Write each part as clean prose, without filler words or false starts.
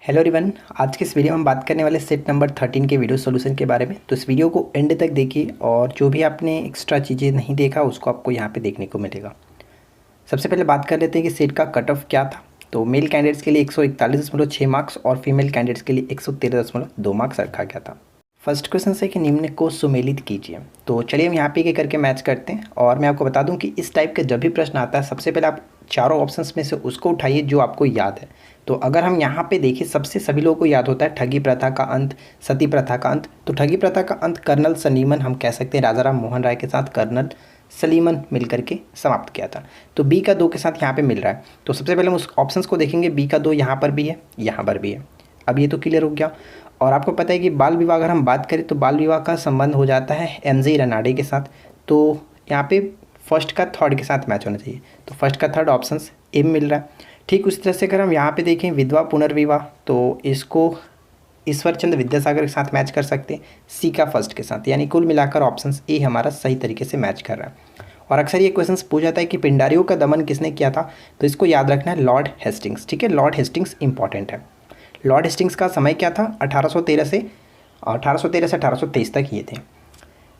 Hello everyone. आज के इस वीडियो में हम बात करने वाले सेट नंबर 13 के वीडियो सॉल्यूशन के बारे में। तो इस वीडियो को एंड तक देखिए और जो भी आपने एक्स्ट्रा चीज़ें नहीं देखा उसको आपको यहाँ पे देखने को मिलेगा। सबसे पहले बात कर लेते हैं कि सेट का कट ऑफ क्या था। तो मेल कैंडिडेट्स के लिए 141.6 मार्क्स और फीमेल कैंडिडेट्स के लिए 113.2 मार्क्स रखा गया था। फर्स्ट क्वेश्चन है कि निम्न को सुमेलित कीजिए। तो चलिए हम यहाँ पे एक करके मैच करते हैं और मैं आपको बता दूं कि इस टाइप का जब भी प्रश्न आता है सबसे पहले आप चारों ऑप्शंस में से उसको उठाइए जो आपको याद है। तो अगर हम यहाँ पे देखें सबसे सभी लोगों को याद होता है ठगी प्रथा का अंत, सती प्रथा का अंत। तो ठगी प्रथा का अंत कर्नल सलीमन, हम कह सकते हैं राजा राम मोहन राय के साथ कर्नल सलीमन मिल करके समाप्त किया था। तो बी का 2 के साथ यहाँ पे मिल रहा है। तो सबसे पहले हम उस ऑप्शंस को देखेंगे। बी का 2 यहाँ पर भी है, यहाँ पर भी है। अब ये तो क्लियर हो गया। और आपको पता है कि बाल विवाह अगर हम बात करें तो बाल विवाह का संबंध हो जाता है एमजे रनाडे के साथ। तो यहाँ पे फर्स्ट का थर्ड के साथ मैच होना चाहिए। तो फर्स्ट का थर्ड ऑप्शन ए मिल रहा है। ठीक उसी तरह से अगर हम यहाँ पे देखें विधवा पुनर्विवाह तो इसको ईश्वर चंद्र विद्यासागर के साथ मैच कर सकते हैं सी का फर्स्ट के साथ। यानी कुल मिलाकर ऑप्शन ए हमारा सही तरीके से मैच कर रहा है। और अक्सर ये क्वेश्चन पूछा जाता है कि पिंडारियों का दमन किसने किया था। तो इसको याद रखना है लॉर्ड हेस्टिंग्स। ठीक है, लॉर्ड हेस्टिंग्स इंपॉर्टेंट है। लॉर्ड हेस्टिंग्स का समय क्या था 1813 से 1823 तक ये थे।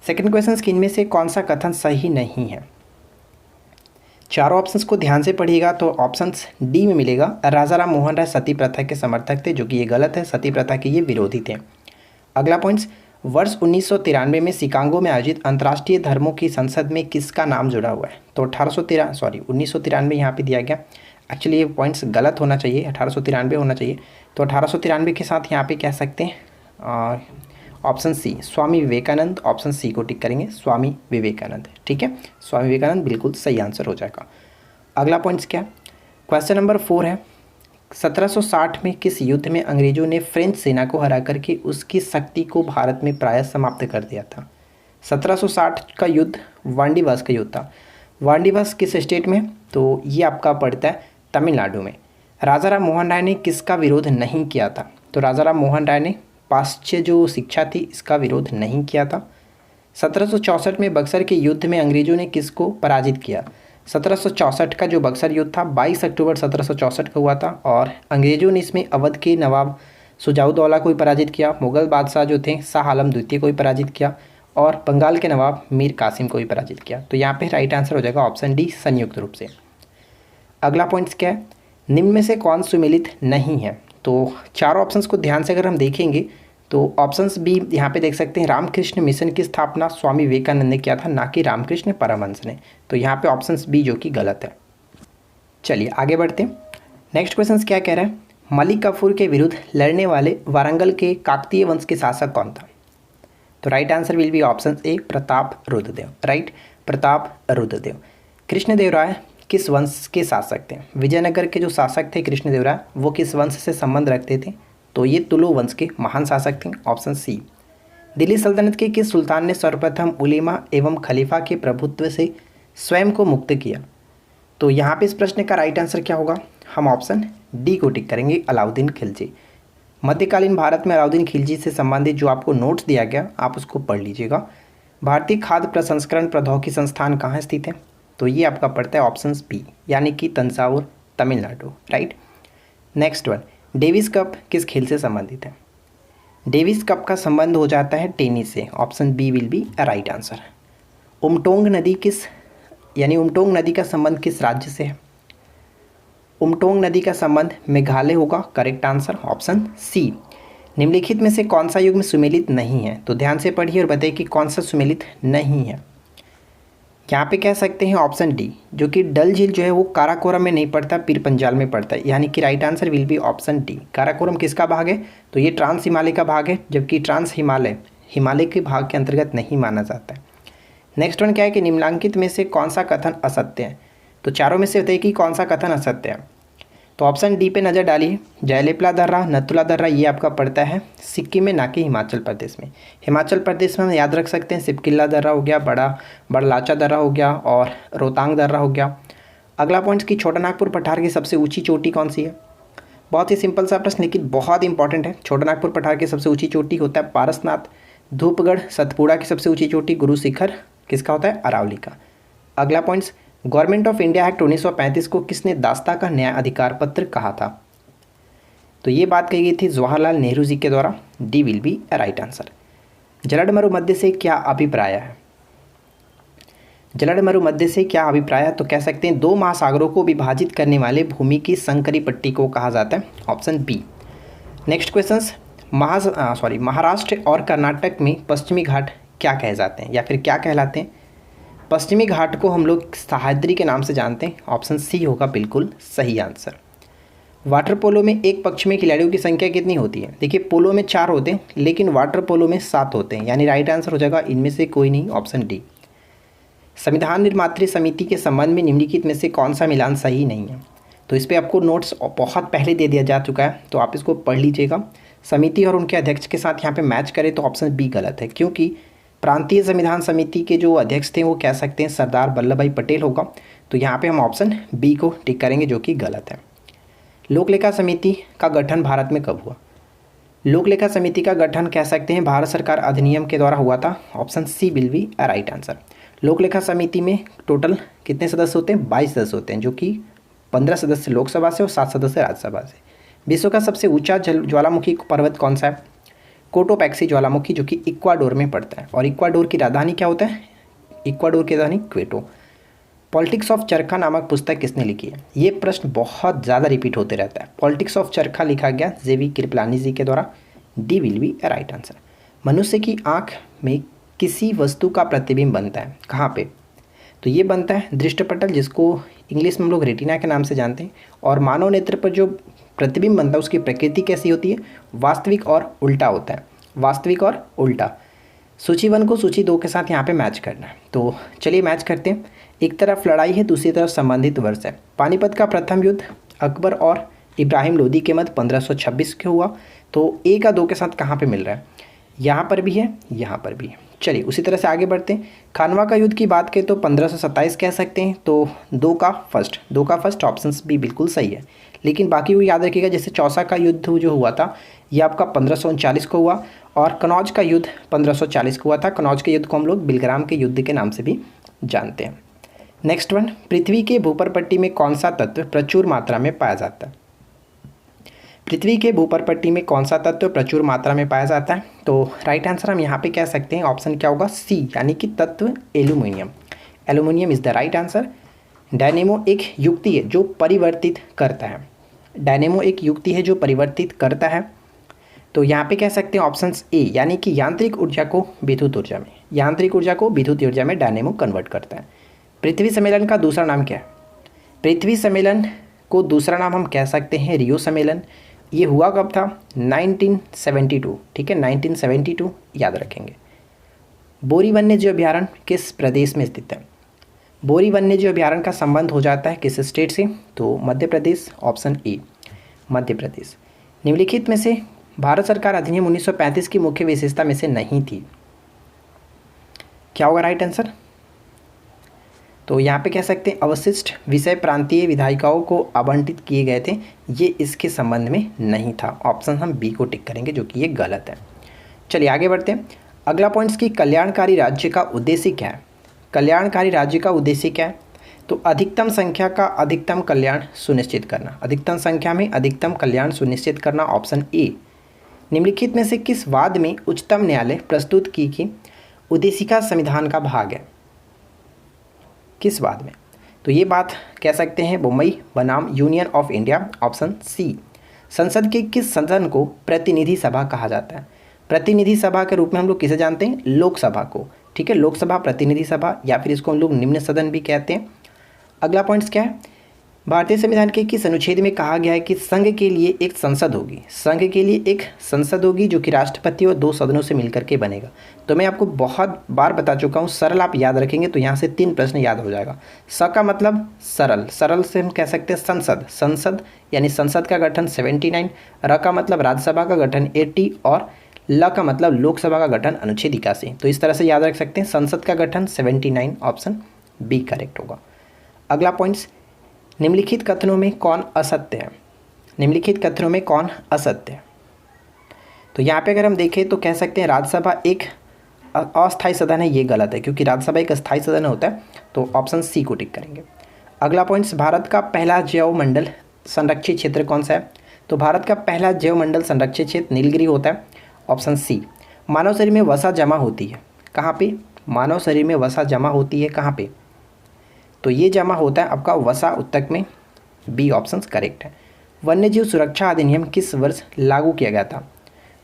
सेकंड क्वेश्चन कि इनमें से कौन सा कथन सही नहीं है। चारों ऑप्शंस को ध्यान से पढ़िएगा तो ऑप्शंस डी में मिलेगा राजा राम मोहन राय सती प्रथा के समर्थक थे, जो कि ये गलत है। सती प्रथा के ये विरोधी थे। अगला पॉइंट्स, वर्ष 1993 में शिकागो में आयोजित अंतर्राष्ट्रीय धर्मों की संसद में किसका नाम जुड़ा हुआ है। तो 1993 यहाँ पे दिया गया। एक्चुअली ये पॉइंट्स गलत होना चाहिए, 1893 होना चाहिए। तो 1893 के साथ यहाँ पे कह सकते हैं option C Swami Vivekananda. Option C को टिक करेंगे, स्वामी विवेकानंद। ठीक है, स्वामी विवेकानंद बिल्कुल सही आंसर हो जाएगा। अगला पॉइंट्स क्या, क्वेश्चन नंबर 4 है 1760 में किस युद्ध में अंग्रेजों ने फ्रेंच सेना को हरा करके उसकी शक्ति को भारत में प्रायः समाप्त कर दिया था। 1760 का युद्ध वांडीवास का युद्ध था। वांडीवास किस स्टेट में, तो ये आपका पड़ता है तमिलनाडु में। राजा राम मोहन राय ने किसका विरोध नहीं किया था। तो राजा राम मोहन राय ने पाश्चात्य जो शिक्षा थी इसका विरोध नहीं किया था। 1764 में बक्सर के युद्ध में अंग्रेजों ने किसको पराजित किया। 1764 का जो बक्सर युद्ध था 22 अक्टूबर 1764 का हुआ था और अंग्रेजों ने इसमें अवध के नवाब सुजाउद्दौला को भी पराजित किया, मुगल बादशाह जो थे शाह आलम द्वितीय को भी पराजित किया और बंगाल के नवाब मीर कासिम को भी पराजित किया। तो यहाँ पे राइट आंसर हो जाएगा ऑप्शन डी संयुक्त रूप से। अगला पॉइंट्स क्या है, निम्न में से कौन सुमेलित नहीं है। तो चारों ऑप्शंस को ध्यान से अगर हम देखेंगे तो ऑप्शंस बी यहाँ पे देख सकते हैं रामकृष्ण मिशन की स्थापना स्वामी विवेकानंद ने किया था, ना कि रामकृष्ण परमहंस ने। तो यहाँ पे ऑप्शंस बी जो कि गलत है। चलिए आगे बढ़ते हैं। नेक्स्ट क्वेश्चन क्या कह रहा है, मलिक काफूर के विरुद्ध लड़ने वाले वारंगल के काकतीय वंश के शासक कौन था। तो right answer will be option A Pratap Rudradev. Right, Pratap Rudradev. Krishnadevaraya किस वंश के शासक थे। विजयनगर के जो शासक थे कृष्णदेवराय वो किस वंश से संबंध रखते थे। तो ये तुलु वंश के महान शासक थे। Option C. दिल्ली सल्तनत के किस सुल्तान ने सर्वप्रथम उलेमा एवं खलीफा के प्रभुत्व से स्वयं को मुक्त किया। तो यहाँ पे इस प्रश्न का राइट आंसर क्या होगा, हम ऑप्शन डी को टिक करेंगे अलाउद्दीन खिलजी। मध्यकालीन भारत में अलाउद्दीन खिलजी से संबंधित जो आपको नोट्स दिया गया आप उसको पढ़ लीजिएगा। भारतीय खाद्य प्रसंस्करण प्रौद्योगिकी संस्थान कहाँ स्थित है। तो ये आपका पड़ता है ऑप्शन बी यानी कि Thanjavur Tamil Nadu. Right. Next one, Davis cup किस खेल से संबंधित है। डेविस कप का संबंध हो जाता है टेनिस से। Option B will be right answer. Umtong नदी का संबंध किस राज्य से है। उमटोंग नदी का संबंध मेघालय होगा। Correct answer option C. निम्नलिखित में से कौन सा युग्म सुमेलित नहीं है। तो ध्यान से पढ़िए और बताइए कि कौन सा सुमेलित नहीं है। यहाँ पे कह सकते हैं ऑप्शन डी, जो कि डल झील जो है वो काराकोरम में नहीं पड़ता, पीर पंजाल में पड़ता है। यानी कि right answer will be option D. Karakoram किसका भाग है, तो ये ट्रांस हिमालय का भाग है, जबकि ट्रांस हिमालय के भाग के अंतर्गत नहीं माना जाता है। नेक्स्ट वन क्या है कि निम्नलिखित में से कौन सा कथन असत्य है। तो चारों में से बताइए कि कौन सा कथन असत्य है। तो ऑप्शन डी पे नज़र डालिए। जयलेपला दर्रा, नथुला दर्रा ये आपका पड़ता है सिक्किम में, ना कि हिमाचल प्रदेश में। हिमाचल प्रदेश में हम याद रख सकते हैं सिपकिल्ला दर्रा हो गया, बड़लाचा दर्रा हो गया और रोहतांग दर्रा हो गया। अगला पॉइंट कि छोटा नागपुर पठार की सबसे ऊंची चोटी कौन सी है। बहुत ही सिंपल सा प्रश्न लेकिन बहुत इंपॉर्टेंट है। छोटा नागपुर पठार की सबसे ऊँची चोटी होता है पारसनाथ। धूपगढ़ सतपुड़ा की सबसे ऊँची चोटी गुरु शिखर किसका होता है, अरावली का। अगला points, government of India act 1935 को किसने दास्ता का न्याय अधिकार पत्र कहा था। तो ये बात कही गई थी जवाहरलाल नेहरू जी के द्वारा। D will be a right answer. जलड मरुमध्य से क्या अभिप्राय है? जलड मरुमध्य से क्या अभिप्राय है? तो कह सकते हैं दो महासागरों को विभाजित करने वाले भूमि की संकरी पट्टी को कहा जाता है, option B. Next questions, Maharashtra और कर्नाटक में पश्चिमी घाट क्या कहे जाते हैं या फिर क्या कहलाते हैं? पश्चिमी घाट को हम लोग सह्याद्री के नाम से जानते हैं, ऑप्शन सी होगा बिल्कुल सही आंसर। वाटर पोलो में एक पक्ष में खिलाड़ियों की संख्या कितनी होती है? देखिए पोलो में 4 होते हैं लेकिन वाटर पोलो में 7 होते हैं, यानी राइट आंसर हो जाएगा इनमें से कोई नहीं, ऑप्शन डी। संविधान निर्मात्री समिति के संबंध में निम्नलिखित में से कौन सा मिलान सही नहीं है? तो इस पर आपको नोट्स बहुत पहले दे दिया जा चुका है, तो आप इसको पढ़ लीजिएगा। समिति और उनके अध्यक्ष के साथ यहाँ पे मैच करें तो ऑप्शन बी गलत है, क्योंकि प्रांतीय संविधान समिति के जो अध्यक्ष थे वो कह सकते हैं सरदार वल्लभ भाई पटेल होगा, तो यहाँ पे हम ऑप्शन बी को टिक करेंगे जो कि गलत है। लोक लेखा समिति का गठन भारत में कब हुआ? लोक लेखा समिति का गठन कह सकते हैं भारत सरकार अधिनियम के द्वारा हुआ था, option C will be a right answer. लोक लेखा समिति में टोटल कितने सदस्य होते हैं? 22 सदस्य होते हैं, जो कि 15 सदस्य लोकसभा से और 7 सदस्य राज्यसभा से। विश्व का सबसे ऊंचा ज्वालामुखी पर्वत कौन सा है? कोटोपैक्सी ज्वालामुखी, जो कि इक्वाडोर में पड़ता है। और इक्वाडोर की राजधानी क्या होता है? इक्वाडोर की राजधानी क्वेटो। पॉलिटिक्स ऑफ चरखा नामक पुस्तक किसने लिखी है? ये प्रश्न बहुत ज़्यादा रिपीट होते रहता है। पॉलिटिक्स ऑफ चरखा लिखा गया जेवी कृपलानी जी के द्वारा। D will be a right answer. मनुष्य की आँख में किसी वस्तु का प्रतिबिंब बनता है, कहाँ पे? तो ये बनता है दृष्टिपटल, जिसको इंग्लिश में हम लोग रेटिना के नाम से जानते हैं। और मानव नेत्र पर जो प्रतिबिंब बनता है उसकी प्रकृति कैसी होती है? वास्तविक और उल्टा होता है, वास्तविक और उल्टा। सूची 1 को सूची 2 के साथ यहाँ पे मैच करना है, तो चलिए मैच करते हैं। एक तरफ लड़ाई है, दूसरी तरफ संबंधित वर्ष है। पानीपत का प्रथम युद्ध अकबर और इब्राहिम लोदी के मध्य 1526 के हुआ, तो ए का 2 के साथ कहाँ पे मिल रहा है? यहाँ पर भी है, यहाँ पर भी है। चलिए उसी तरह से आगे बढ़ते हैं। खानवा का युद्ध की बात करें तो 1527 कह सकते हैं, तो 2 का फर्स्ट ऑप्शन भी बिल्कुल सही है। लेकिन बाकी वो याद रखिएगा, जैसे चौसा का युद्ध जो हुआ था ये आपका 1539 को हुआ, और कनौज का युद्ध 1540 को हुआ था। कनौज के युद्ध को हम लोग बिलग्राम के युद्ध के नाम से भी जानते हैं। नेक्स्ट वन, पृथ्वी के भूपर पट्टी में कौन सा तत्व प्रचुर मात्रा में पाया जाता है? पृथ्वी के भूपर पट्टी में कौन सा तत्व प्रचुर मात्रा में पाया जाता है? तो राइट आंसर हम यहाँ पे कह सकते हैं ऑप्शन क्या होगा? सी, यानी कि तत्व aluminium. Aluminium is the right answer. Dynamo एक युक्ति है जो परिवर्तित करता है। डायनेमो एक युक्ति है जो परिवर्तित करता है, तो यहाँ पे कह सकते हैं ऑप्शन ए, यानी कि यांत्रिक ऊर्जा को विद्युत ऊर्जा में, यांत्रिक ऊर्जा को विद्युत ऊर्जा में डायनेमो कन्वर्ट करता है। पृथ्वी सम्मेलन का दूसरा नाम क्या है? पृथ्वी सम्मेलन को दूसरा नाम हम कह सकते हैं रियो सम्मेलन। ये हुआ कब था? 1972, ठीक है, 1972 याद रखेंगे। बोरी वन्यजीव अभ्यारण्य किस प्रदेश में स्थित है? बोरी वन्यजीव अभ्यारण्य का संबंध हो जाता है किस स्टेट से? तो मध्य प्रदेश, ऑप्शन ए मध्य प्रदेश। निम्नलिखित में से भारत सरकार अधिनियम 1935 की मुख्य विशेषता में से नहीं थी, क्या होगा राइट आंसर? तो यहाँ पे कह सकते हैं अवशिष्ट विषय प्रांतीय विधायिकाओं को आवंटित किए गए थे, ये इसके संबंध में नहीं था। ऑप्शन हम बी को टिक करेंगे जो कि ये गलत है। चलिए आगे बढ़ते हैं। अगला पॉइंट्स की कल्याणकारी राज्य का उद्देश्य क्या है? कल्याणकारी राज्य का उद्देश्य क्या है? तो अधिकतम संख्या का अधिकतम कल्याण सुनिश्चित करना, अधिकतम संख्या में अधिकतम कल्याण सुनिश्चित करना, ऑप्शन ए। निम्नलिखित में से किस वाद में उच्चतम न्यायालय प्रस्तुत की कि उद्देशिका संविधान का भाग है? किस वाद में? तो ये बात कह सकते हैं मुंबई बनाम union of India, option C. संसद के किस सदन को प्रतिनिधि सभा कहा जाता है? प्रतिनिधि सभा के रूप में हम लोग किसे जानते हैं? लोकसभा को, ठीक है, लोकसभा प्रतिनिधि सभा, या फिर इसको हम लोग निम्न सदन भी कहते हैं। अगला पॉइंट्स क्या है? भारतीय संविधान के किस अनुच्छेद में कहा गया है कि संघ के लिए एक संसद होगी? संघ के लिए एक संसद होगी जो कि राष्ट्रपति और 2 सदनों से मिलकर के बनेगा। तो मैं आपको बहुत बार बता चुका हूँ, सरल आप याद रखेंगे तो यहाँ से 3 प्रश्न याद हो जाएगा। स का मतलब सरल, सरल से हम कह सकते हैं संसद, संसद यानी संसद का गठन 79। र का मतलब राज्यसभा का गठन 80 और ल का मतलब लोकसभा का गठन अनुच्छेद 81। तो इस तरह से याद रख सकते हैं, संसद का गठन 79, ऑप्शन बी करेक्ट होगा। अगला पॉइंट्स, निम्नलिखित कथनों में कौन असत्य है? निम्नलिखित कथनों में कौन असत्य है? तो यहाँ पे अगर हम देखें तो कह सकते हैं राज्यसभा एक अस्थायी सदन है, ये गलत है क्योंकि राज्यसभा एक अस्थायी सदन होता है, तो ऑप्शन सी को टिक करेंगे। अगला पॉइंट्स, भारत का पहला जैव मंडल संरक्षित क्षेत्र कौन सा है? तो भारत का पहला जैवमंडल संरक्षित क्षेत्र नीलगिरी होता है। Option C. मानव शरीर में वसा जमा होती है कहाँ पे? मानव शरीर में वसा जमा होती है कहाँ पे? तो ये जमा होता है आपका वसा ऊतक में। बी ऑप्शन करेक्ट है। वन्यजीव सुरक्षा अधिनियम किस वर्ष लागू किया गया था?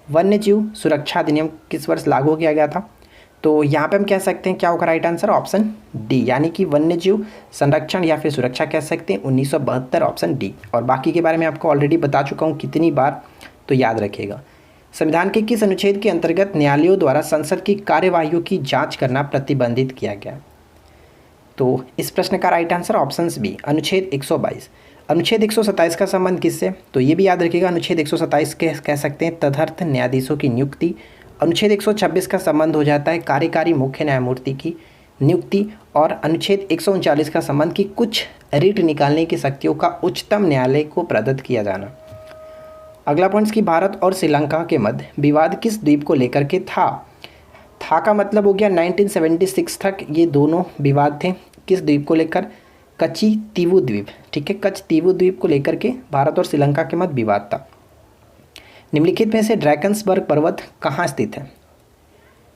वन्यजीव सुरक्षा अधिनियम किस वर्ष लागू किया गया था? तो यहाँ पे हम कह सकते हैं क्या होगा राइट आंसर? ऑप्शन डी, यानी कि वन्यजीव संरक्षण या फिर सुरक्षा कह सकते हैं 1972, ऑप्शन डी। और बाकी के बारे में आपको ऑलरेडी बता चुका हूँ कितनी बार, तो याद रखिएगा। संविधान के किस अनुच्छेद के अंतर्गत न्यायालयों द्वारा संसद की कार्यवाहियों की जाँच करना प्रतिबंधित किया गया? तो इस प्रश्न का राइट आंसर ऑप्शन बी, अनुच्छेद 122। अनुच्छेद 127 का संबंध किससे? तो ये भी याद रखिएगा, अनुच्छेद 127 के कह सकते हैं तदर्थ न्यायाधीशों की नियुक्ति। अनुच्छेद 126 का संबंध हो जाता है कार्यकारी मुख्य न्यायमूर्ति की नियुक्ति। और अनुच्छेद 139 का संबंध की कुछ रिट निकालने की शक्तियों का उच्चतम न्यायालय को प्रदत्त किया जाना। अगला पॉइंट कि भारत और श्रीलंका के मध्य विवाद किस द्वीप को लेकर के था? था का मतलब हो गया 1976 तक ये दोनों विवाद थे। किस द्वीप को लेकर? कच्ची तीवु द्वीप, ठीक है, कच्छ तीवु द्वीप को लेकर के भारत और श्रीलंका के मध्य विवाद था। निम्नलिखित में से ड्रैकन्सबर्ग पर्वत कहाँ स्थित है?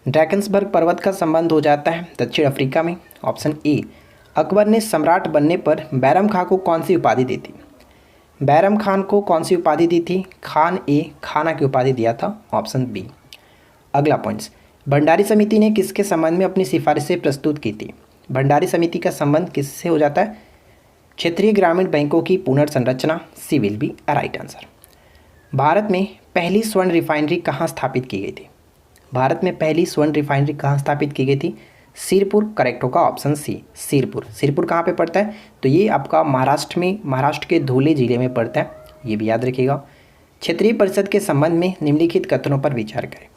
ड्रैकन्सबर्ग पर्वत का संबंध हो जाता है दक्षिण अफ्रीका में। Option A. अकबर ने सम्राट बनने पर बैरम खां को कौन सी उपाधि दी थी? बैरम खान को कौन सी उपाधि दी थी? खान ए खाना की उपाधि दिया था। Option B. अगला पॉइंट्स, भंडारी समिति ने किसके संबंध में अपनी सिफारिशें प्रस्तुत की थी? भंडारी समिति का संबंध किससे हो जाता है? क्षेत्रीय ग्रामीण बैंकों की पुनर्संरचना। C will be right answer. Bharat में पहली स्वर्ण रिफाइनरी कहाँ स्थापित की गई थी? भारत में पहली स्वर्ण रिफाइनरी कहाँ स्थापित की गई थी? सिरपुर करेक्ट होगा, ऑप्शन सी सिरपुर। सिरपुर कहाँ पे पड़ता है? तो ये आपका महाराष्ट्र में, महाराष्ट्र के धुले जिले में पड़ता है, ये भी याद रखिएगा। क्षेत्रीय परिषद के संबंध में निम्नलिखित कथनों पर विचार करें।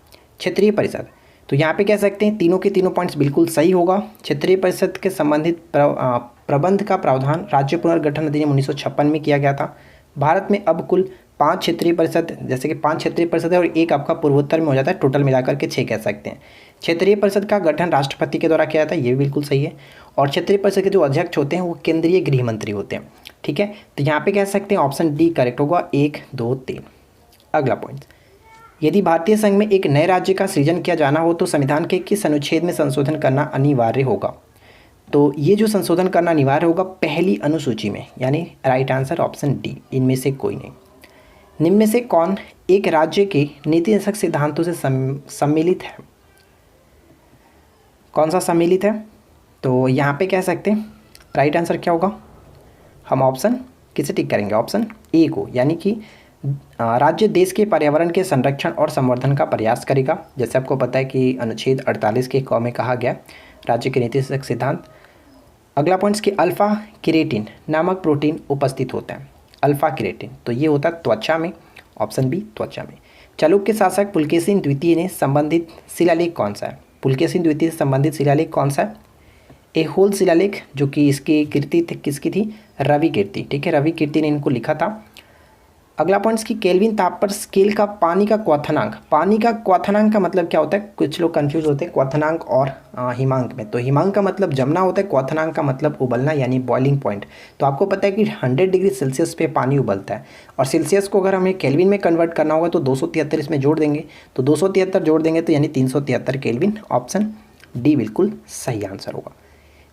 क्षेत्रीय परिषद, तो यहाँ पे कह सकते हैं तीनों के तीनों पॉइंट्स बिल्कुल सही होगा। क्षेत्रीय परिषद के संबंधित प्रबंध का प्रावधान राज्य पुनर्गठन अधिनियम 1956 में किया गया था। भारत में अब कुल 5 क्षेत्रीय परिषद, जैसे कि 5 क्षेत्रीय परिषद है और एक आपका पूर्वोत्तर में हो जाता है, टोटल मिलाकर के 6 कह सकते हैं। क्षेत्रीय परिषद का गठन राष्ट्रपति के द्वारा किया जाता है, ये भी बिल्कुल सही है। और क्षेत्रीय परिषद के जो अध्यक्ष होते हैं वो केंद्रीय गृह मंत्री होते हैं, ठीक है। तो यहाँ पे कह सकते हैं ऑप्शन डी करेक्ट होगा, 1, 2, 3। अगला पॉइंट, यदि भारतीय संघ में एक नए राज्य का सृजन किया जाना हो तो संविधान के किस अनुच्छेद में संशोधन करना अनिवार्य होगा? तो ये जो संशोधन करना अनिवार्य होगा पहली अनुसूची में, यानी राइट आंसर ऑप्शन डी, इनमें से कोई नहीं। निम्न में से कौन एक राज्य के नीति निर्देशक सिद्धांतों से सम्मिलित है? कौन सा सम्मिलित है? तो यहाँ पे कह सकते हैं राइट आंसर क्या होगा? हम ऑप्शन किसे टिक करेंगे? ऑप्शन ए को, यानी कि राज्य देश के पर्यावरण के संरक्षण और संवर्धन का प्रयास करेगा। जैसे आपको पता है कि अनुच्छेद 48 के क में कहा गया राज्य के नीति निर्देशक सिद्धांत। अगला पॉइंट्स कि अल्फा केरेटिन नामक प्रोटीन उपस्थित होता है। अल्फा केरेटिन, तो ये होता है त्वचा में, ऑप्शन बी त्वचा में। चालुक्य शासक पुलकेशिन द्वितीय ने संबंधित शिलालेख कौन सा है? पुलकेशिन द्वितीय से संबंधित शिलालेख कौन सा है? एहोल शिलालेख, जो कि इसकी कीर्ति किसकी थी? रवि कीर्ति, ठीक है, रवि कीर्ति ने इनको लिखा था। अगला पॉइंट्स की केल्विन ताप पर स्केल का पानी का क्वथनांक। पानी का क्वथनांक का मतलब क्या होता है? कुछ लोग कंफ्यूज होते हैं क्वथनांक और हिमांक में। तो हिमांक का मतलब जमना होता है, क्वथनांक का मतलब उबलना यानी बॉइलिंग पॉइंट। तो आपको पता है कि 100 डिग्री सेल्सियस पे पानी उबलता है, और सेल्सियस को अगर हमें केल्विन में कन्वर्ट करना होगा तो 273 इसमें जोड़ देंगे, तो 273 जोड़ देंगे तो यानी 373 केल्विन। ऑप्शन डी बिल्कुल सही आंसर होगा।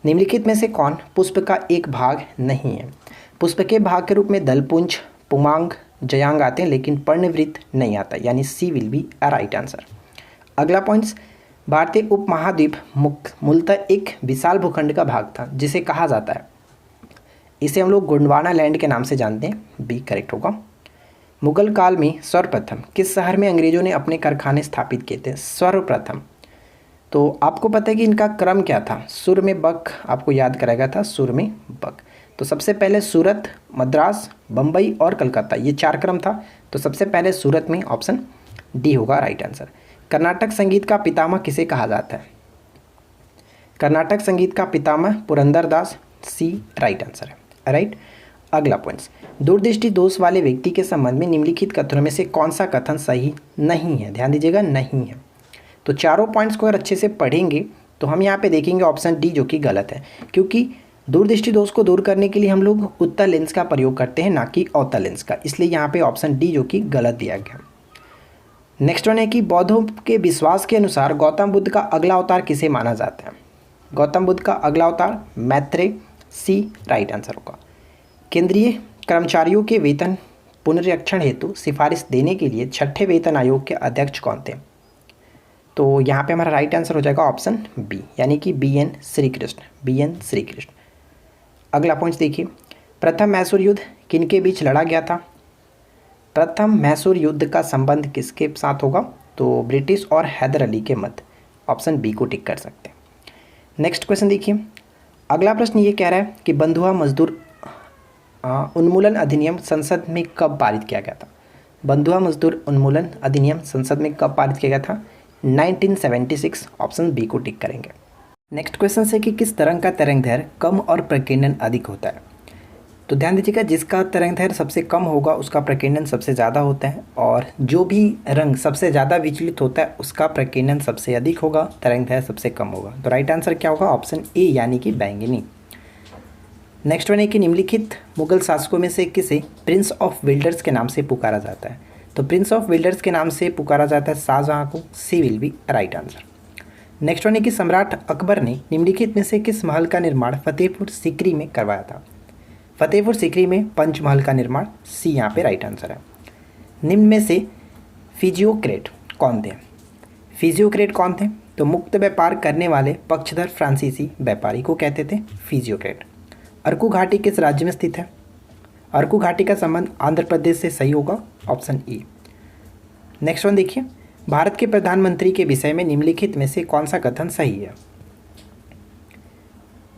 निम्नलिखित में से कौन पुष्प का एक भाग नहीं है? पुष्प के भाग के रूप में दलपुंज, पुमांग, जयांग आते हैं, लेकिन पर्णवृत्त नहीं आता, यानी C will be a right answer. अगला पॉइंट्स, भारतीय उपमहाद्वीप मूलतः एक विशाल भूखंड का भाग था जिसे कहा जाता है, इसे हम लोग गोंडवाना लैंड के नाम से जानते हैं, बी करेक्ट होगा। मुगल काल में सर्वप्रथम किस शहर में अंग्रेजों ने अपने कारखाने स्थापित किए थे? सर्वप्रथम, तो आपको पता है कि इनका क्रम क्या था? सुर में बक आपको याद कराया था, सुर में बक। तो सबसे पहले सूरत, मद्रास, बम्बई और कलकत्ता, ये 4 क्रम था। तो सबसे पहले सूरत में, ऑप्शन डी होगा राइट आंसर। कर्नाटक संगीत का पितामह किसे कहा जाता है? कर्नाटक संगीत का पितामह पुरंदरदास, सी राइट आंसर है, राइट। अगला पॉइंट्स, दूरदृष्टि दोष वाले व्यक्ति के संबंध में निम्नलिखित कथनों में से कौन सा कथन सही नहीं है? ध्यान दीजिएगा, नहीं है। तो चारों पॉइंट्स को अगर अच्छे से पढ़ेंगे तो हम यहाँ पे देखेंगे ऑप्शन डी जो कि गलत है, क्योंकि दूरदृष्टि दोष को दूर करने के लिए हम लोग उत्तल लेंस का प्रयोग करते हैं, ना कि अवतल लेंस का, इसलिए यहाँ पे ऑप्शन डी जो कि गलत दिया गया। नेक्स्ट वन है कि बौद्धों के विश्वास के अनुसार गौतम बुद्ध का अगला अवतार किसे माना जाता है? गौतम बुद्ध का अगला अवतार मैत्रेय, सी राइट आंसर होगा। केंद्रीय कर्मचारियों के वेतन पुनरीक्षण हेतु सिफारिश देने के लिए छठे वेतन आयोग के अध्यक्ष कौन थे? तो यहाँ पे हमारा राइट आंसर हो जाएगा ऑप्शन बी, यानी कि BN श्री कृष्ण, BN श्री कृष्ण। अगला पॉइंट देखिए, प्रथम मैसूर युद्ध किनके बीच लड़ा गया था? प्रथम मैसूर युद्ध का संबंध किसके साथ होगा? तो ब्रिटिश और हैदर अली के मध्य, ऑप्शन बी को टिक कर सकते हैं। नेक्स्ट क्वेश्चन देखिए, अगला प्रश्न ये कह रहा है कि बंधुआ मजदूर उन्मूलन अधिनियम संसद में कब पारित किया गया था? बंधुआ मजदूर उन्मूलन अधिनियम संसद में कब पारित किया गया था? 1976, ऑप्शन बी को टिक करेंगे। नेक्स्ट क्वेश्चन है कि किस तरंग का तरंगदैर्घ्य कम और प्रकीर्णन अधिक होता है? तो ध्यान दीजिएगा, जिसका तरंगदैर्घ्य सबसे कम होगा उसका प्रकीर्णन सबसे ज़्यादा होता है, और जो भी रंग सबसे ज़्यादा विचलित होता है उसका प्रकीर्णन सबसे अधिक होगा, तरंगदैर्घ्य सबसे कम होगा। तो राइट आंसर क्या होगा? ऑप्शन ए, यानी कि बैंगनी। नेक्स्ट वन है कि निम्नलिखित मुगल शासकों में से किसे प्रिंस ऑफ वेल्डर्स के नाम से पुकारा जाता है? तो प्रिंस ऑफ वेल्डर्स के नाम से पुकारा जाता है शाहजहाँ को, C will be right answer. Next one है कि सम्राट अकबर ने निम्नलिखित में से किस महल का निर्माण फतेहपुर सीकरी में करवाया था? फतेहपुर सीकरी में पंचमहल का निर्माण, सी यहाँ पे राइट आंसर है। निम्न में से फिजियोक्रेट कौन थे? फिजियोक्रेट कौन थे? तो मुक्त व्यापार करने वाले पक्षधर फ्रांसीसी व्यापारी को कहते थे फिजियोक्रेट। अर्कू घाटी किस राज्य में स्थित है? अर्कू घाटी का संबंध आंध्र प्रदेश से, सही होगा, ऑप्शन ई। नेक्स्ट वन देखिए, भारत के प्रधानमंत्री के विषय में निम्नलिखित में से कौन सा कथन सही है?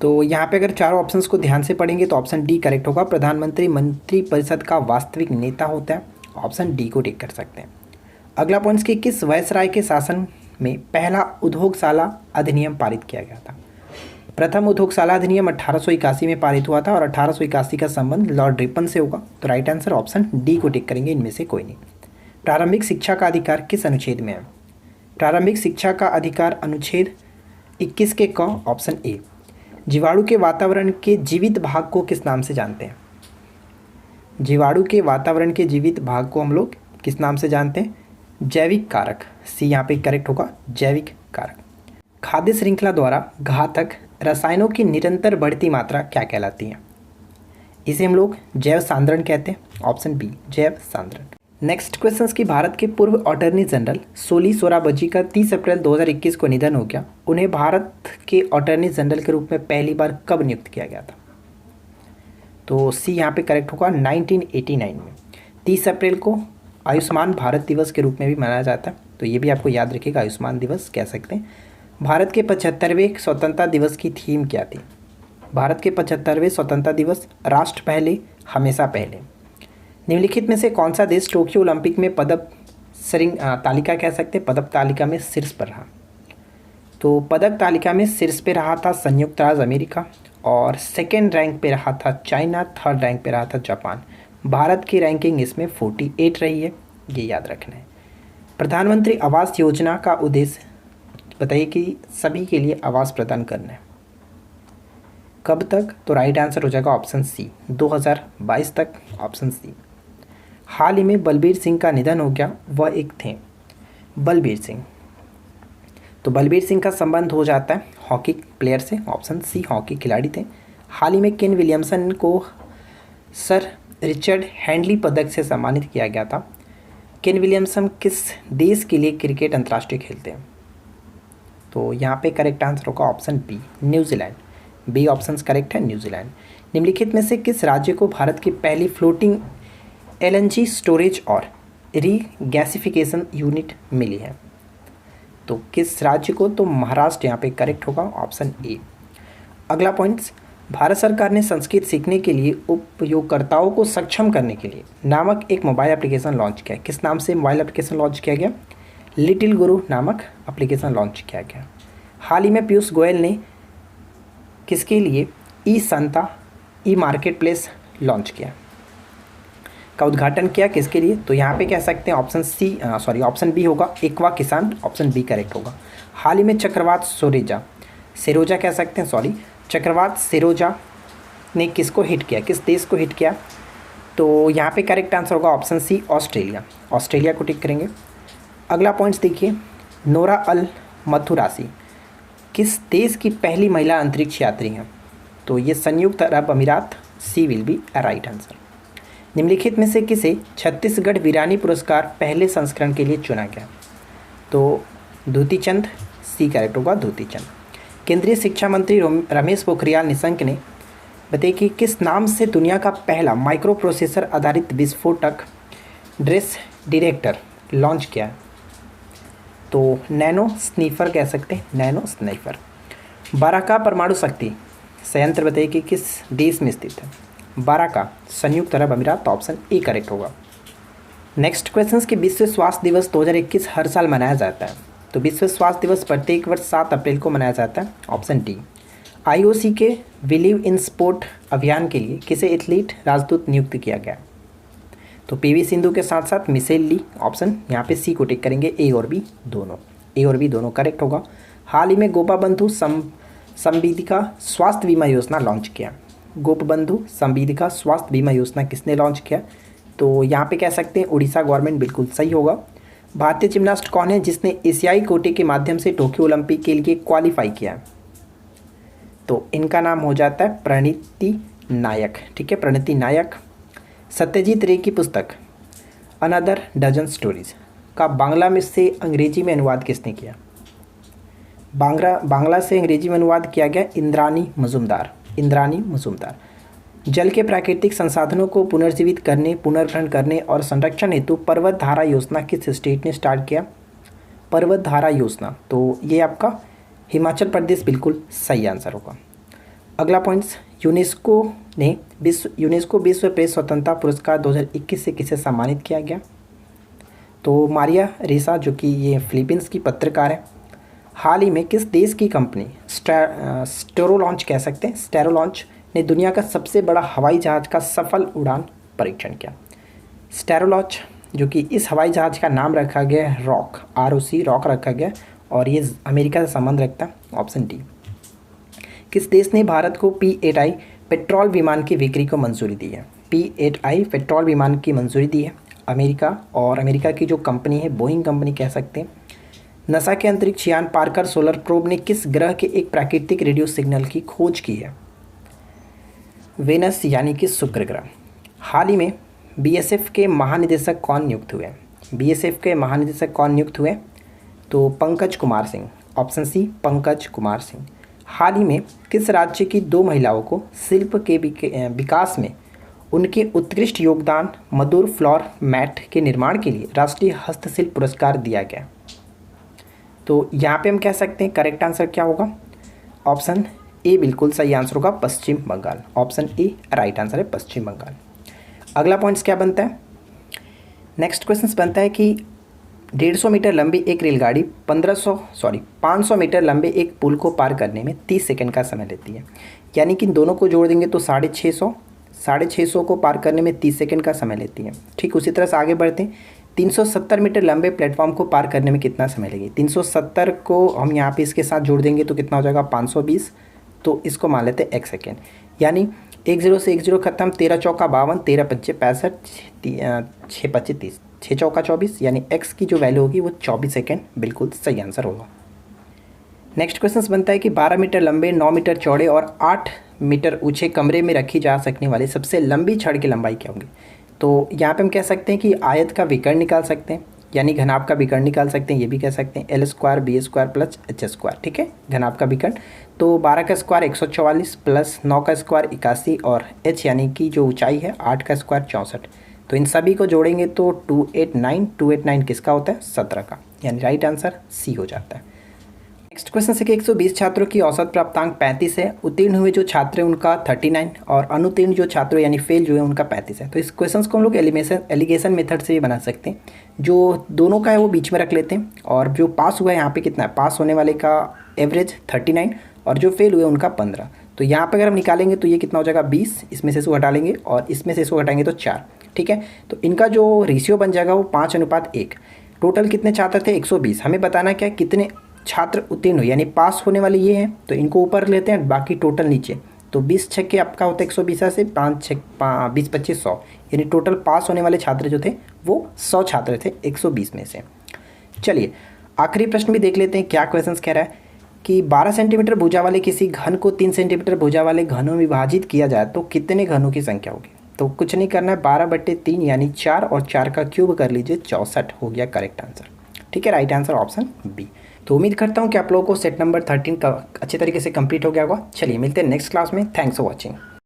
तो यहाँ पे अगर चारों ऑप्शंस को ध्यान से पढ़ेंगे तो ऑप्शन डी करेक्ट होगा। प्रधानमंत्री मंत्रिपरिषद का वास्तविक नेता होता है, ऑप्शन डी को टिक कर सकते हैं। अगला पॉइंट कि किस वायसराय के शासन में पहला उद्योगशाला अधिनियम पारित किया गया था? प्रथम उद्योगशाला अधिनियम 1881 में पारित हुआ था और 1881 का संबंध लॉर्ड रिपन से होगा। तो राइट आंसर ऑप्शन डी को टिक करेंगे, इनमें से कोई नहीं। प्रारंभिक शिक्षा का अधिकार किस अनुच्छेद में है? प्रारंभिक शिक्षा का अधिकार अनुच्छेद 21 के क, ऑप्शन ए। जीवाणु के वातावरण के जीवित भाग को किस नाम से जानते हैं? जीवाणु के वातावरण के जीवित भाग को हम लोग किस नाम से जानते हैं? जैविक कारक, सी यहाँ पे करेक्ट होगा, जैविक कारक। खाद्य श्रृंखला द्वारा घातक रसायनों की निरंतर बढ़ती मात्रा क्या कहलाती है? इसे हम लोग जैव सांद्रण कहते हैं, ऑप्शन बी जैव सांद्रण। नेक्स्ट क्वेश्चन की भारत के पूर्व अटॉर्नी जनरल सोली सोराबजी का 30 अप्रैल 2021 को निधन हो गया। उन्हें भारत के अटॉर्नी जनरल के रूप में पहली बार कब नियुक्त किया गया था? तो सी यहाँ पे करेक्ट होगा, 1989 में। 30 अप्रैल को आयुष्मान भारत दिवस के रूप में भी मनाया जाता है, तो ये भी आपको याद रखिएगा, आयुष्मान दिवस कह सकते हैं। भारत के 75वें स्वतंत्रता दिवस की थीम क्या थी? भारत के 75वें स्वतंत्रता दिवस, राष्ट्र पहले हमेशा पहले। निम्नलिखित में से कौन सा देश टोक्यो ओलंपिक में पदक तालिका कह सकते हैं, पदक तालिका में शीर्ष पर रहा? तो पदक तालिका में शीर्ष पे रहा था संयुक्त राज्य अमेरिका, और सेकेंड रैंक पे रहा था चाइना, थर्ड रैंक पे रहा था जापान। भारत की रैंकिंग इसमें 48 रही है, ये याद रखना है। प्रधानमंत्री आवास योजना का उद्देश्य बताइए कि सभी के लिए आवास प्रदान करना है। कब तक? तो राइट आंसर हो जाएगा ऑप्शन सी, 2022 तक, ऑप्शन सी। हाल ही में बलबीर सिंह का निधन हो गया, वह एक थे बलबीर सिंह। तो बलबीर सिंह का संबंध हो जाता है हॉकी प्लेयर से, ऑप्शन सी हॉकी खिलाड़ी थे। हाल ही में केन विलियमसन को सर रिचर्ड हैंडली पदक से सम्मानित किया गया था। केन विलियमसन किस देश के लिए क्रिकेट अंतर्राष्ट्रीय खेलते हैं? तो यहाँ पे करेक्ट आंसर होगा option B New Zealand, B option correct है, न्यूजीलैंड। निम्नलिखित में से किस राज्य को भारत की पहली फ्लोटिंग LNG स्टोरेज और रीगैसिफिकेशन यूनिट मिली है? तो किस राज्य को? तो महाराष्ट्र यहाँ पे करेक्ट होगा, ऑप्शन ए। अगला पॉइंट्स, भारत सरकार ने संस्कृत सीखने के लिए उपयोगकर्ताओं को सक्षम करने के लिए नामक एक मोबाइल एप्लीकेशन लॉन्च किया। किस नाम से मोबाइल एप्लीकेशन लॉन्च किया गया? लिटिल गुरु नामक एप्लीकेशन लॉन्च किया गया। हाल ही में पीयूष गोयल ने किसके लिए ई संता ई मार्केट प्लेस लॉन्च किया, का उद्घाटन किया, किसके लिए? तो यहाँ पे कह सकते हैं ऑप्शन बी होगा एक्वा किसान, ऑप्शन बी करेक्ट होगा। हाल ही में चक्रवात चक्रवात सेरोजा ने किसको हिट किया, किस देश को हिट किया? तो यहाँ पे करेक्ट आंसर होगा ऑप्शन सी, ऑस्ट्रेलिया। ऑस्ट्रेलिया को टिक करेंगे। अगला पॉइंट्स देखिए, नोरा अल मथुरासी किस देश की पहली महिला अंतरिक्ष यात्री हैं? तो ये संयुक्त अरब अमीरात। सी विल बी राइट आंसर। निम्नलिखित में से किसे छत्तीसगढ़ वीरानी पुरस्कार पहले संस्करण के लिए चुना गया? तो द्युति चंद। सी करेक्ट होगा द्युति चंद। केंद्रीय शिक्षा मंत्री रमेश पोखरियाल निशंक ने बताइए कि किस नाम से दुनिया का पहला माइक्रो प्रोसेसर आधारित विस्फोटक ड्रेस डिटेक्टर लॉन्च किया? तो नैनो स्नीफर कह सकते हैं, नैनो स्नीफर। बाराका परमाणु शक्ति संयंत्र बताइए कि किस देश में स्थित है? बाराका संयुक्त अरब अमीरात। ऑप्शन ए करेक्ट होगा। नेक्स्ट क्वेश्चन कि विश्व स्वास्थ्य दिवस 2021 हर साल मनाया जाता है? तो विश्व स्वास्थ्य दिवस प्रत्येक वर्ष 7 अप्रैल को मनाया जाता है। Option D. आईओसी के बिलीव इन स्पोर्ट अभियान के लिए किसे एथलीट राजदूत नियुक्त किया गया? तो पीवी सिंधु के साथ साथ मिशेल ली। ऑप्शन यहाँ पे सी को टिक करेंगे। ए और बी दोनों करेक्ट होगा। हाल ही में गोपाबंधु संविधिका स्वास्थ्य बीमा योजना लॉन्च किया। गोपबंधु संविधिका स्वास्थ्य बीमा योजना किसने लॉन्च किया? तो यहाँ पे कह सकते हैं उड़ीसा गवर्नमेंट, बिल्कुल सही होगा। भारतीय जिम्नास्ट कौन है जिसने एशियाई कोटे के माध्यम से टोक्यो ओलंपिक के लिए क्वालिफाई किया? तो इनका नाम हो जाता है प्रणीति नायक। ठीक है, प्रणीति नायक। सत्यजीत रे की पुस्तक अनदर डजन स्टोरीज का बांग्ला में से अंग्रेजी में अनुवाद किसने किया? बांग्ला से अंग्रेजी में अनुवाद किया गया इंद्रानी मजुमदार। जल के प्राकृतिक संसाधनों को पुनर्जीवित करने, पुनर्ग्रहण करने और संरक्षण हेतु पर्वत धारा योजना किस स्टेट ने स्टार्ट किया? पर्वत धारा योजना, तो ये आपका हिमाचल प्रदेश बिल्कुल सही आंसर होगा। अगला पॉइंट्स, यूनेस्को विश्व प्रेस स्वतंत्रता पुरस्कार 2021 से किसे सम्मानित किया गया? तो मारिया रेसा, जो कि ये फिलीपींस की पत्रकार है। हाल ही में किस देश की कंपनी स्टेरोलॉन्च ने दुनिया का सबसे बड़ा हवाई जहाज़ का सफल उड़ान परीक्षण किया? स्टेरोलॉन्च, जो कि इस हवाई जहाज़ का नाम रखा गया है रॉक, रॉक रखा गया, और ये अमेरिका से संबंध रखता है। Option D. किस देश ने भारत को P-8I पेट्रोल विमान की बिक्री को मंजूरी दी है? P-8I पेट्रोल विमान की मंजूरी दी है अमेरिका, और अमेरिका की जो कंपनी है बोइंग कंपनी कह सकते हैं। नासा के अंतरिक्ष यान पार्कर सोलर प्रोब ने किस ग्रह के एक प्राकृतिक रेडियो सिग्नल की खोज की है? वेनस यानी कि शुक्र ग्रह। हाल ही में BSF के महानिदेशक कौन नियुक्त हुए? तो पंकज कुमार सिंह। Option C Pankaj Kumar Singh. हाल ही में किस राज्य की 2 महिलाओं को शिल्प के विकास में उनके उत्कृष्ट योगदान मधुर फ्लोर मैट के निर्माण के लिए राष्ट्रीय हस्तशिल्प पुरस्कार दिया गया? तो यहाँ पे हम कह सकते हैं करेक्ट आंसर क्या होगा? ऑप्शन ए बिल्कुल सही आंसर होगा, Paschim Bengal. Option A right answer है, पश्चिम बंगाल। अगला पॉइंट्स क्या बनता है? नेक्स्ट क्वेश्चन बनता है कि 150 मीटर लंबी एक रेलगाड़ी 500 मीटर लंबे एक पुल को पार करने में 30 सेकंड का समय लेती है। यानी कि इन दोनों को जोड़ देंगे तो 650 को पार करने में 30 सेकंड का समय लेती है। ठीक उसी तरह से आगे बढ़ते हैं। 370 मीटर लंबे प्लेटफॉर्म को पार करने में कितना समय लगेगी? 370 को हम यहाँ पे इसके साथ जोड़ देंगे तो कितना हो जाएगा? 520। तो इसको मान लेते हैं 1 सेकेंड। यानी 10 से 10 खत्म, 13 चौका 52, 13 पंचे 65, 6 पच्चे 30, 6 चौका 24, यानी x की जो वैल्यू होगी वो 24 सेकेंड बिल्कुल सही आंसर होगा। नेक्स्ट क्वेश्चन बनता है कि 12 मीटर लंबे, 9 मीटर चौड़े और 8 मीटर ऊंचे कमरे में रखी जा सकने वाली सबसे लंबी छड़ की लंबाई क्या होगी? तो यहाँ पे हम कह सकते हैं कि आयत का विकर्ण निकाल सकते हैं, यानी घनाभ का विकर्ण निकाल सकते हैं। ये भी कह सकते हैं L square B² plus H²। ठीक है, घनाभ का विकर्ण। तो 12 का स्क्वायर 144 प्लस 9 का स्क्वायर 81 और H यानी कि जो ऊंचाई है 8 का स्क्वायर 64। तो इन सभी को जोड़ेंगे तो 289 किसका होता है? 17 का, यानी राइट आंसर सी हो जाता है। नेक्स्ट क्वेश्चन है कि 120 छात्रों की औसत प्राप्तांक 35 है। उत्तीर्ण हुए जो छात्र हैं उनका 39 और अनुत्तीर्ण जो छात्र यानी फेल जो है उनका 35 है। तो इस क्वेश्चन को हम लोग एलिगेशन मेथड से भी बना सकते हैं। जो दोनों का है वो बीच में रख लेते हैं, और जो पास हुआ है यहाँ पे कितना है? पास होने वाले का एवरेज 39 और जो फेल हुए उनका 15। तो यहाँ पर अगर हम निकालेंगे तो ये कितना हो जाएगा? 20। इसमें से इसको हटा लेंगे और इसमें से इसको हटाएंगे तो 4। ठीक है, तो इनका जो रेशियो बन जाएगा वो 5:1। टोटल कितने छात्र थे? 120। हमें बताना क्या कितने छात्र उत्तीर्ण हुए, यानी पास होने वाले ये हैं तो इनको ऊपर लेते हैं, बाकी टोटल नीचे। तो 20 छक्के आपका होता है 120 से 20 25 100, यानी टोटल पास होने वाले छात्र जो थे वो 100 छात्र थे 120 में से। चलिए आखिरी प्रश्न भी देख लेते हैं क्या क्वेश्चंस कह रहा है कि 12 सेंटीमीटर भुजा वाले किसी घन को 3 सेंटीमीटर भुजा वाले घनों में विभाजित किया जाए तो कितने घनों की संख्या होगी। तो कुछ नहीं करना है, 12/3 यानी 4 और 4 का क्यूब कर लीजिए, 64 हो गया करेक्ट आंसर। ठीक है, राइट आंसर ऑप्शन बी। तो उम्मीद करता हूँ कि आप लोगों को सेट नंबर 13 का अच्छे तरीके से कंप्लीट हो गया होगा। चलिए मिलते हैं नेक्स्ट क्लास में। Thanks for watching.